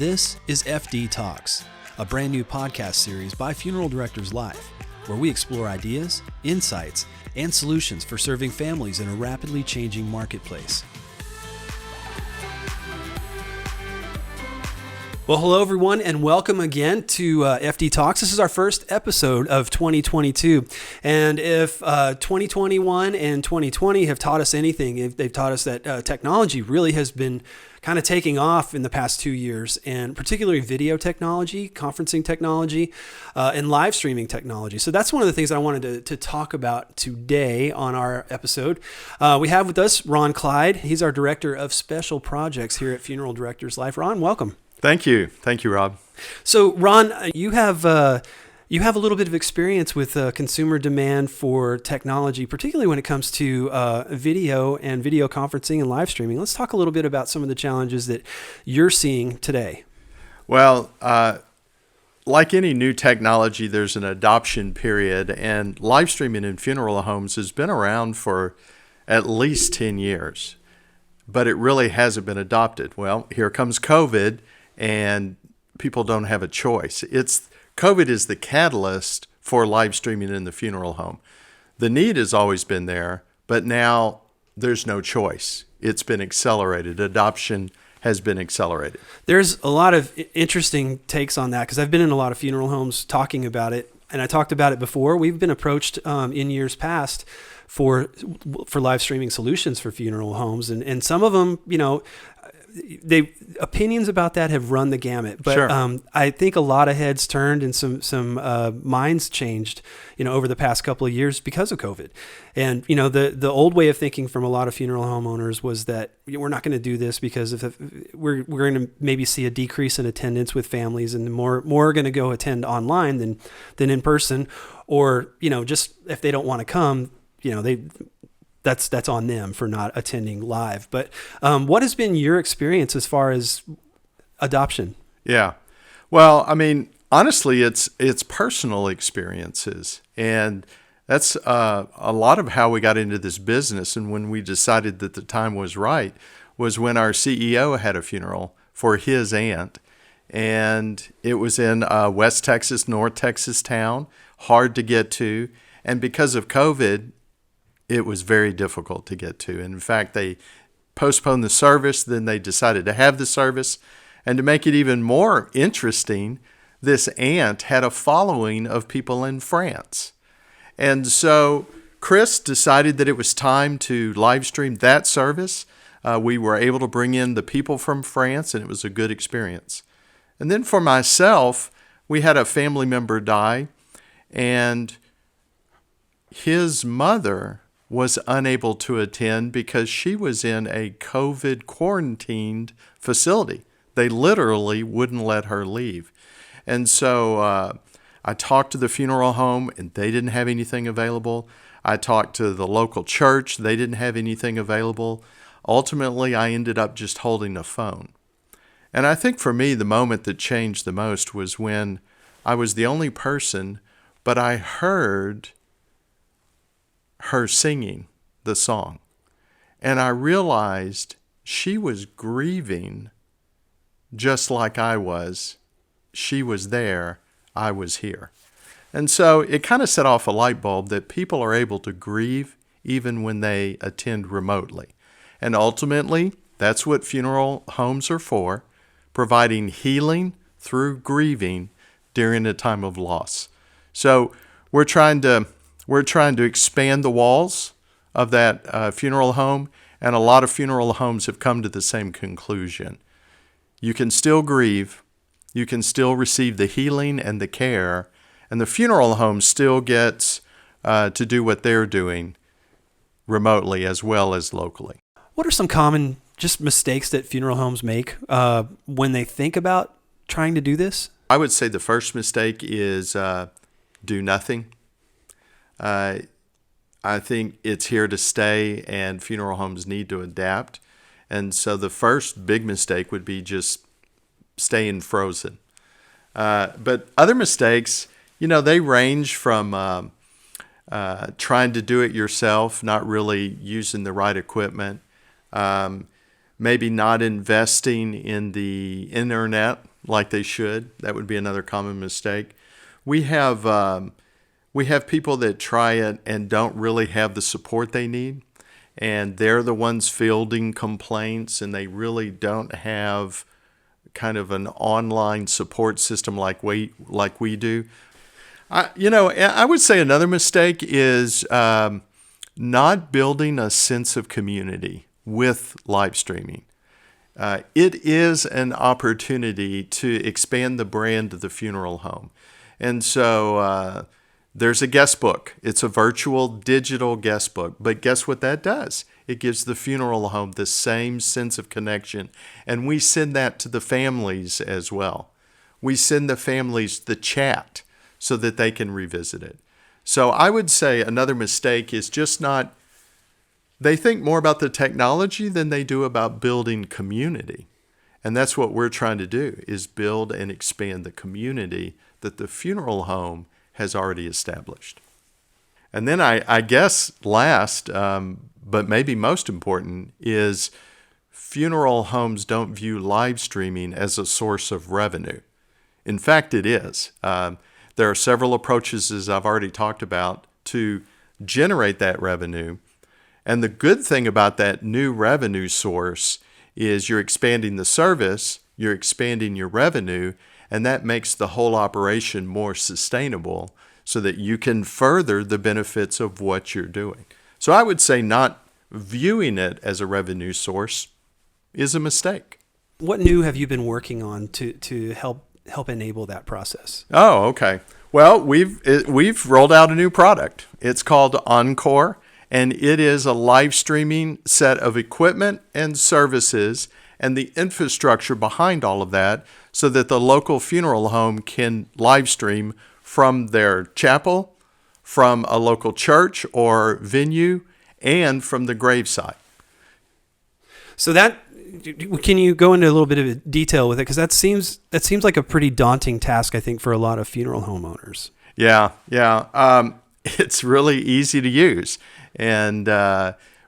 This is FD Talks, a brand new podcast series by Funeral Directors Live, where we explore ideas, insights, and solutions for serving families in a rapidly changing marketplace. Well, hello everyone, and welcome again to FD Talks. This is our first episode of 2022, and if 2021 and 2020 have taught us anything, they've taught us that technology really has been kind of taking off in the past 2 years, and particularly video technology, conferencing technology, and live streaming technology. So that's one of the things that I wanted to talk about today on our episode. We have with us Ron Clyde. He's our Director of Special Projects here at Funeral Directors Live. Ron, welcome. Thank you. Thank you, Rob. So, Ron, you have a little bit of experience with consumer demand for technology, particularly when it comes to video and video conferencing and live streaming. Let's talk a little bit about some of the challenges that you're seeing today. Well, like any new technology, there's an adoption period, and live streaming in funeral homes has been around for at least 10 years, but it really hasn't been adopted. Well, here comes COVID, and people don't have a choice. COVID is the catalyst for live streaming in the funeral home. The need has always been there, but now there's no choice. It's been accelerated. Adoption has been accelerated. There's a lot of interesting takes on that because I've been in a lot of funeral homes talking about it, and I talked about it before. We've been approached in years past for live streaming solutions for funeral homes, and some of them, opinions about that have run the gamut, but sure. I think a lot of heads turned and some minds changed, over the past couple of years because of COVID. And the old way of thinking from a lot of funeral homeowners was that we're not going to do this because if we're going to maybe see a decrease in attendance with families, and more are going to go attend online than in person, or just if they don't want to come, that's on them for not attending live. But what has been your experience as far as adoption? Yeah. Well, I mean, honestly, it's personal experiences. And that's a lot of how we got into this business. And when we decided that the time was right was when our CEO had a funeral for his aunt. And it was in West Texas, North Texas town, hard to get to. And because of COVID, it was very difficult to get to. And in fact, they postponed the service, then they decided to have the service. And to make it even more interesting, this aunt had a following of people in France. And so Chris decided that it was time to live stream that service. We were able to bring in the people from France, and it was a good experience. And then for myself, we had a family member die, and his mother was unable to attend because she was in a COVID quarantined facility. They literally wouldn't let her leave. And so I talked to the funeral home, and they didn't have anything available. I talked to the local church. They didn't have anything available. Ultimately, I ended up just holding the phone. And I think for me, the moment that changed the most was when I was the only person, but I heard her singing the song. And I realized she was grieving just like I was. She was there, I was here. And so it kind of set off a light bulb that people are able to grieve even when they attend remotely. And ultimately, that's what funeral homes are for, providing healing through grieving during a time of loss. So we're trying to expand the walls of that funeral home, and a lot of funeral homes have come to the same conclusion. You can still grieve, you can still receive the healing and the care, and the funeral home still gets to do what they're doing remotely as well as locally. What are some common just mistakes that funeral homes make when they think about trying to do this? I would say the first mistake is do nothing. I think it's here to stay, and funeral homes need to adapt. And so the first big mistake would be just staying frozen. But other mistakes, they range from trying to do it yourself, not really using the right equipment, maybe not investing in the internet like they should. That would be another common mistake. We have people that try it and don't really have the support they need, and they're the ones fielding complaints, and they really don't have kind of an online support system like we do. I would say another mistake is not building a sense of community with live streaming. It is an opportunity to expand the brand of the funeral home. And so there's a guest book. It's a virtual digital guest book. But guess what that does? It gives the funeral home the same sense of connection. And we send that to the families as well. We send the families the chat so that they can revisit it. So I would say another mistake is just not, they think more about the technology than they do about building community. And that's what we're trying to do, is build and expand the community that the funeral home has already established. And then I guess last, but maybe most important, is funeral homes don't view live streaming as a source of revenue. In fact, it is. There are several approaches, as I've already talked about, to generate that revenue. And the good thing about that new revenue source is you're expanding the service, you're expanding your revenue, and that makes the whole operation more sustainable so that you can further the benefits of what you're doing. So I would say not viewing it as a revenue source is a mistake. What new have you been working on to help enable that process? Oh, okay. Well, we've rolled out a new product. It's called Encore, and it is a live streaming set of equipment and services and the infrastructure behind all of that so that the local funeral home can live stream from their chapel, from a local church or venue, and from the gravesite. So can you go into a little bit of detail with it? Because that seems like a pretty daunting task, I think, for a lot of funeral homeowners. Yeah. It's really easy to use. And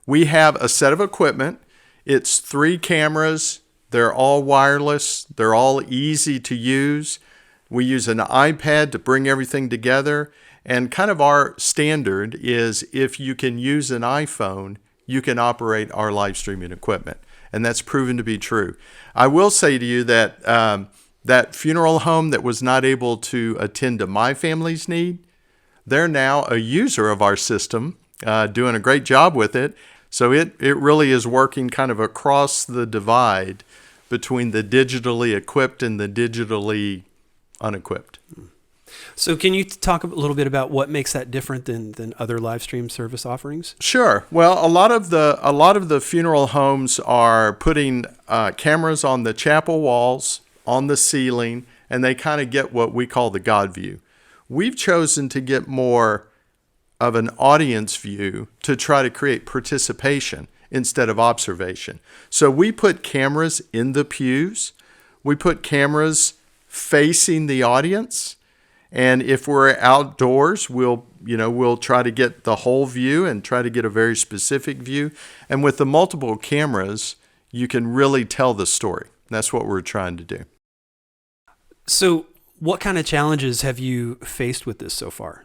we have a set of equipment. It's 3 cameras. They're all wireless. They're all easy to use. We use an iPad to bring everything together. And kind of our standard is if you can use an iPhone, you can operate our live streaming equipment. And that's proven to be true. I will say to you that that funeral home that was not able to attend to my family's need, they're now a user of our system, doing a great job with it. So it really is working kind of across the divide between the digitally equipped and the digitally unequipped. So can you talk a little bit about what makes that different than other live stream service offerings? Sure. Well, a lot of the funeral homes are putting cameras on the chapel walls, on the ceiling, and they kind of get what we call the God view. We've chosen to get more of an audience view to try to create participation instead of observation. So we put cameras in the pews. We put cameras facing the audience. And if we're outdoors, we'll try to get the whole view and try to get a very specific view. And with the multiple cameras, you can really tell the story. That's what we're trying to do. So what kind of challenges have you faced with this so far?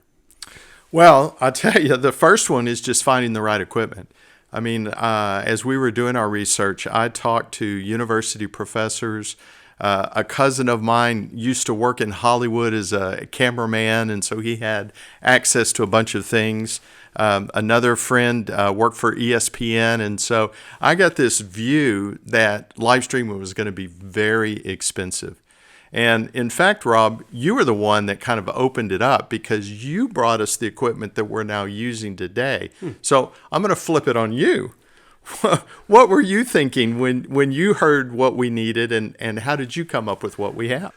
Well, I'll tell you, the first one is just finding the right equipment. I mean, as we were doing our research, I talked to university professors. A cousin of mine used to work in Hollywood as a cameraman, and so he had access to a bunch of things. Another friend worked for ESPN, and so I got this view that live streaming was going to be very expensive. And in fact, Rob, you were the one that kind of opened it up because you brought us the equipment that we're now using today. So I'm going to flip it on you. What were you thinking when you heard what we needed, and how did you come up with what we have?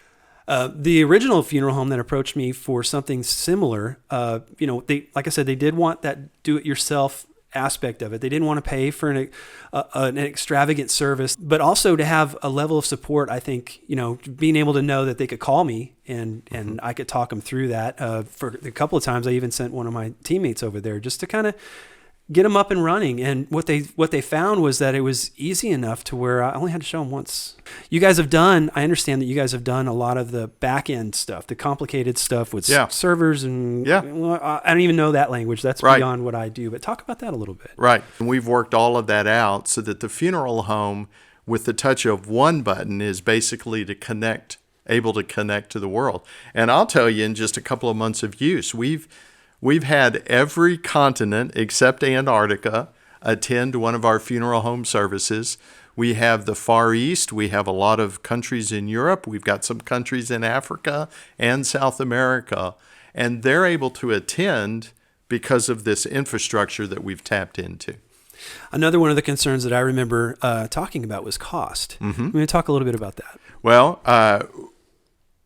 The original funeral home that approached me for something similar, they, like I said, they did want that do-it-yourself aspect of it. They didn't want to pay for an extravagant service, but also to have a level of support. I think, being able to know that they could call me and I could talk them through that. For a couple of times, I even sent one of my teammates over there just to kind of get them up and running. And what they found was that it was easy enough to where I only had to show them once. I understand that you guys have done a lot of the back end stuff, the complicated stuff with servers and well, I don't even know that language. That's beyond what I do. But talk about that a little bit. Right. And we've worked all of that out so that the funeral home, with the touch of one button, is basically able to connect to the world. And I'll tell you, in just a couple of months of use, we've had every continent except Antarctica attend one of our funeral home services. We have the Far East. We have a lot of countries in Europe. We've got some countries in Africa and South America. And they're able to attend because of this infrastructure that we've tapped into. Another one of the concerns that I remember talking about was cost. I'm going to talk a little bit about that. Well,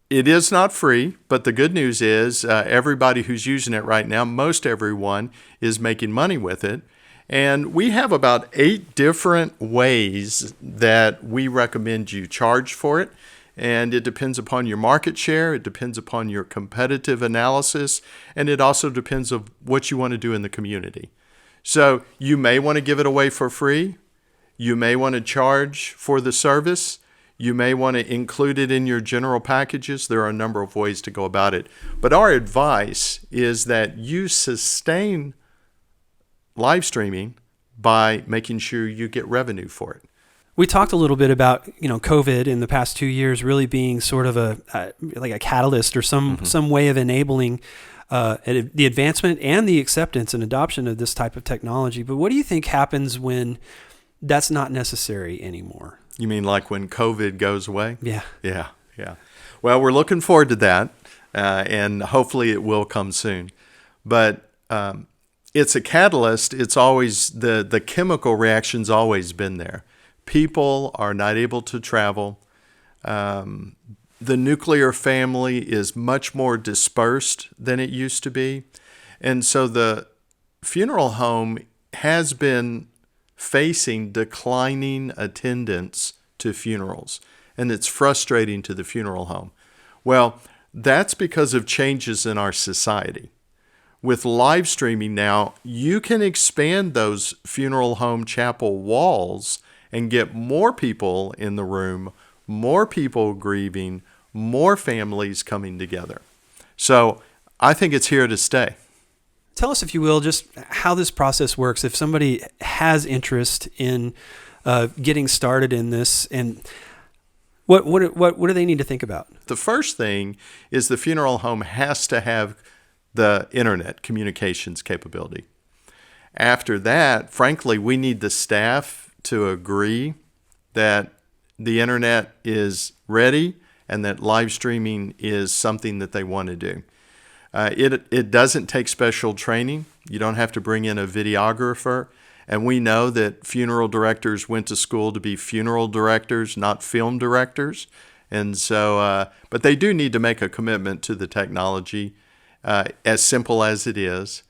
it is not free, but the good news is everybody who's using it right now, most everyone, is making money with it. And we have about 8 different ways that we recommend you charge for it. And it depends upon your market share, it depends upon your competitive analysis, and it also depends on what you want to do in the community. So you may want to give it away for free. You may want to charge for the service. You may want to include it in your general packages. There are a number of ways to go about it. But our advice is that you sustain live streaming by making sure you get revenue for it. We talked a little bit about, COVID in the past 2 years really being sort of like a catalyst or some way of enabling the advancement and the acceptance and adoption of this type of technology. But what do you think happens when that's not necessary anymore? You mean like when COVID goes away? Yeah. Yeah. Well, we're looking forward to that, and hopefully it will come soon. But it's a catalyst. It's always the chemical reaction's always been there. People are not able to travel. The nuclear family is much more dispersed than it used to be. And so the funeral home has been facing declining attendance to funerals. And it's frustrating to the funeral home. Well, that's because of changes in our society. With live streaming now, you can expand those funeral home chapel walls and get more people in the room, more people grieving, more families coming together. So I think it's here to stay. Tell us, if you will, just how this process works. If somebody has interest in getting started in this, and what do they need to think about? The first thing is the funeral home has to have the internet communications capability. After that, frankly, we need the staff to agree that the internet is ready and that live streaming is something that they want to do. It doesn't take special training. You don't have to bring in a videographer. And we know that funeral directors went to school to be funeral directors, not film directors. And so, but they do need to make a commitment to the technology, as simple as it is,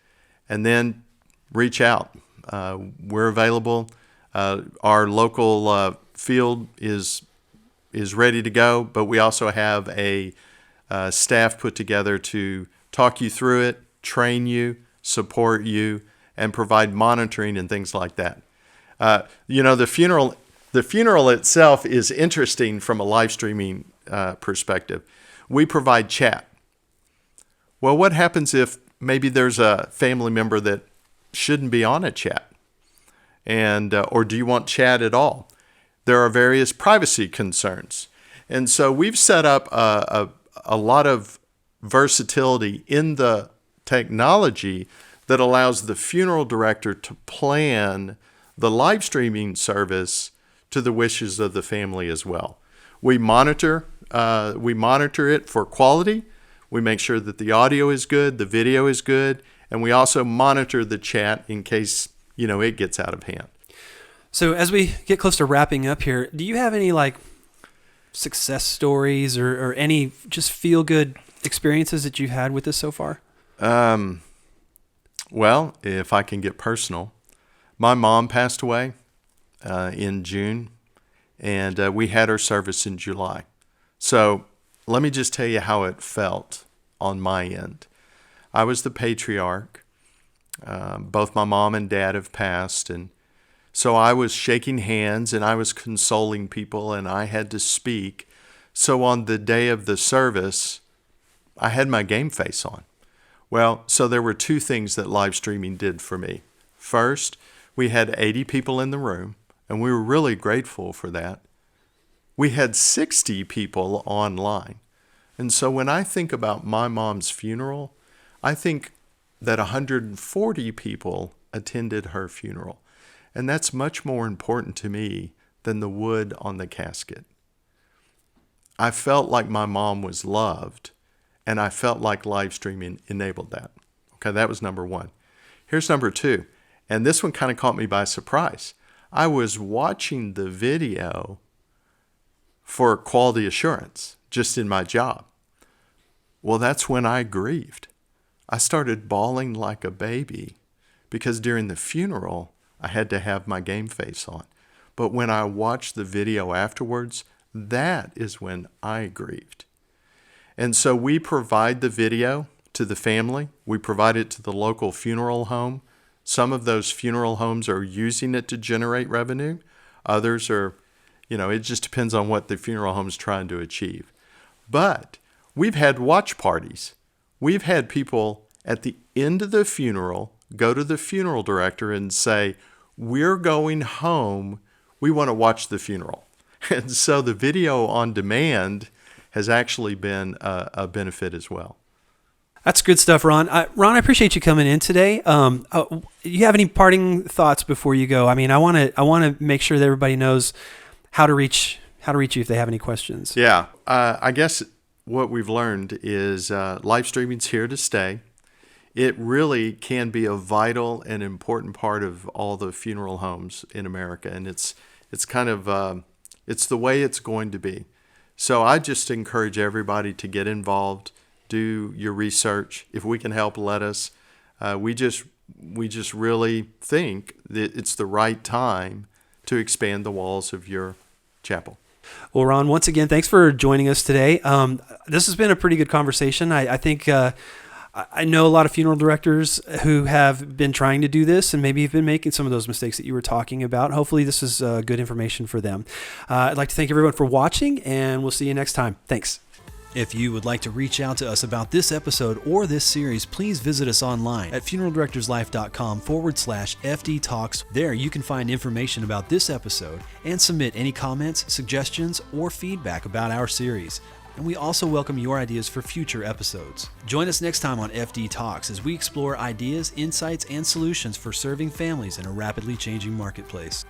and then reach out. We're available. Our local field is ready to go, but we also have a staff put together to talk you through it, train you, support you, and provide monitoring and things like that. The funeral itself is interesting from a live streaming perspective. We provide chat. Well, what happens if maybe there's a family member that shouldn't be on a chat? And or do you want chat at all? There are various privacy concerns. And so we've set up a lot of versatility in the technology that allows the funeral director to plan the live streaming service to the wishes of the family as well. We monitor it for quality. We make sure that the audio is good, the video is good, and we also monitor the chat in case, it gets out of hand. So as we get close to wrapping up here, do you have any success stories or any just feel good experiences that you've had with this so far? Well, if I can get personal, my mom passed away in June, and we had her service in July. So let me just tell you how it felt on my end. I was the patriarch. Both my mom and dad have passed, and so I was shaking hands and I was consoling people and I had to speak. So on the day of the service, I had my game face on. Well, so there were two things that live streaming did for me. First, we had 80 people in the room, and we were really grateful for that. We had 60 people online. And so when I think about my mom's funeral, I think that 140 people attended her funeral. And that's much more important to me than the wood on the casket. I felt like my mom was loved, and I felt like live streaming enabled that. Okay, that was number one. Here's number two, and this one kind of caught me by surprise. I was watching the video for quality assurance, just in my job. Well, that's when I grieved. I started bawling like a baby because during the funeral, I had to have my game face on. But when I watched the video afterwards, that is when I grieved. And so we provide the video to the family. We provide it to the local funeral home. Some of those funeral homes are using it to generate revenue. Others are, it just depends on what the funeral home is trying to achieve. But we've had watch parties. We've had people at the end of the funeral go to the funeral director and say, we're going home. We want to watch the funeral. And so the video on demand has actually been a benefit as well. That's good stuff, Ron. Ron, I appreciate you coming in today. You have any parting thoughts before you go? I mean, I want to make sure that everybody knows how to reach you if they have any questions. Yeah, I guess what we've learned is live streaming's here to stay. It really can be a vital and important part of all the funeral homes in America, and it's kind of it's the way it's going to be. So I just encourage everybody to get involved, do your research. If we can help, let us. We just really think that it's the right time to expand the walls of your chapel. Well, Ron, once again, thanks for joining us today. This has been a pretty good conversation. I think I know a lot of funeral directors who have been trying to do this and maybe have been making some of those mistakes that you were talking about. Hopefully this is good information for them. I'd like to thank everyone for watching, and we'll see you next time. Thanks. If you would like to reach out to us about this episode or this series, please visit us online at funeraldirectorslife.com/FD Talks. There you can find information about this episode and submit any comments, suggestions, or feedback about our series. And we also welcome your ideas for future episodes. Join us next time on FD Talks as we explore ideas, insights, and solutions for serving families in a rapidly changing marketplace.